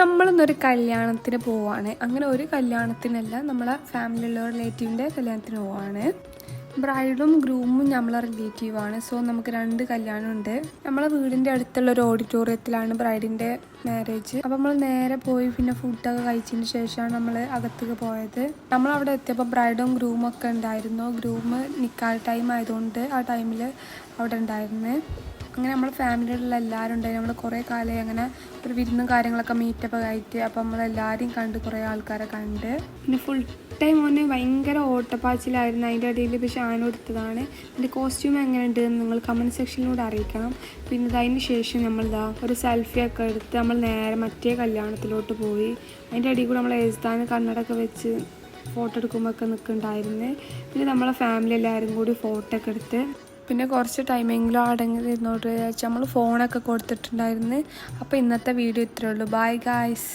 നമ്മളിന്നൊരു കല്യാണത്തിന് പോവാണ്. അങ്ങനെ ഒരു കല്യാണത്തിനല്ല, നമ്മളെ ഫാമിലിയിലുള്ള റിലേറ്റീവിൻ്റെ കല്യാണത്തിന് പോവാണ്. ബ്രൈഡും ഗ്രൂമും നമ്മളെ റിലേറ്റീവാണ്. സോ നമുക്ക് 2 കല്യാണമുണ്ട്. നമ്മളെ വീടിൻ്റെ അടുത്തുള്ള ഒരു ഓഡിറ്റോറിയത്തിലാണ് ബ്രൈഡിൻ്റെ മാരേജ്. അപ്പോൾ നമ്മൾ നേരെ പോയി പിന്നെ ഫുഡൊക്കെ കഴിച്ചതിന് ശേഷമാണ് നമ്മൾ അകത്തേക്ക് പോയത്. നമ്മളവിടെ എത്തിയപ്പോൾ ബ്രൈഡും ഗ്രൂമും ഒക്കെ ഉണ്ടായിരുന്നു. ഗ്രൂം നിക്കാഹ് ടൈം ആയതുകൊണ്ട് ആ ടൈമിൽ അവിടെ ഉണ്ടായിരുന്നു. അങ്ങനെ നമ്മൾ ഫാമിലിയിലുള്ള എല്ലാവരും ഉണ്ടായി. നമ്മൾ കുറേ കാലമായി അങ്ങനെ ഒരു വിരുന്നും കാര്യങ്ങളൊക്കെ മീറ്റപ്പ് ആയിട്ട്. അപ്പോൾ നമ്മളെല്ലാവരെയും കണ്ട്, കുറേ ആൾക്കാരെ കണ്ട്. പിന്നെ ഫുൾ ടൈം ഓന് ഭയങ്കര ഓട്ടപ്പാച്ചിലായിരുന്നു. അതിൻ്റെ ഇടയിൽ ഇപ്പോൾ ഷാനു എടുത്തതാണ്. എൻ്റെ കോസ്റ്റ്യൂം എങ്ങനെയുണ്ട് എന്ന് നിങ്ങൾ കമൻറ്റ് സെക്ഷനിലൂടെ അറിയിക്കണം. പിന്നെ അതിന് ശേഷം നമ്മളിതാ ഒരു സെൽഫിയൊക്കെ എടുത്ത് നമ്മൾ നേരെ മറ്റേ കല്യാണത്തിലോട്ട് പോയി. അതിൻ്റെ ഇടയിൽ കൂടെ നമ്മൾ എഴുതാൻ കണ്ണടൊക്കെ വെച്ച് ഫോട്ടോ എടുക്കുമ്പോഴൊക്കെ നിൽക്കുന്നുണ്ടായിരുന്നു. പിന്നെ നമ്മളെ ഫാമിലി എല്ലാവരും കൂടി ഫോട്ടോ ഒക്കെ എടുത്ത് പിന്നെ കുറച്ച് ടൈമെങ്കിലും അടങ്ങി ഇരുന്നോട്ട് വിചാരിച്ച് നമ്മൾ ഫോണൊക്കെ കൊടുത്തിട്ടുണ്ടായിരുന്നു. അപ്പോൾ ഇന്നത്തെ വീഡിയോ ഇത്രയേ ഉള്ളൂ. Bye guys.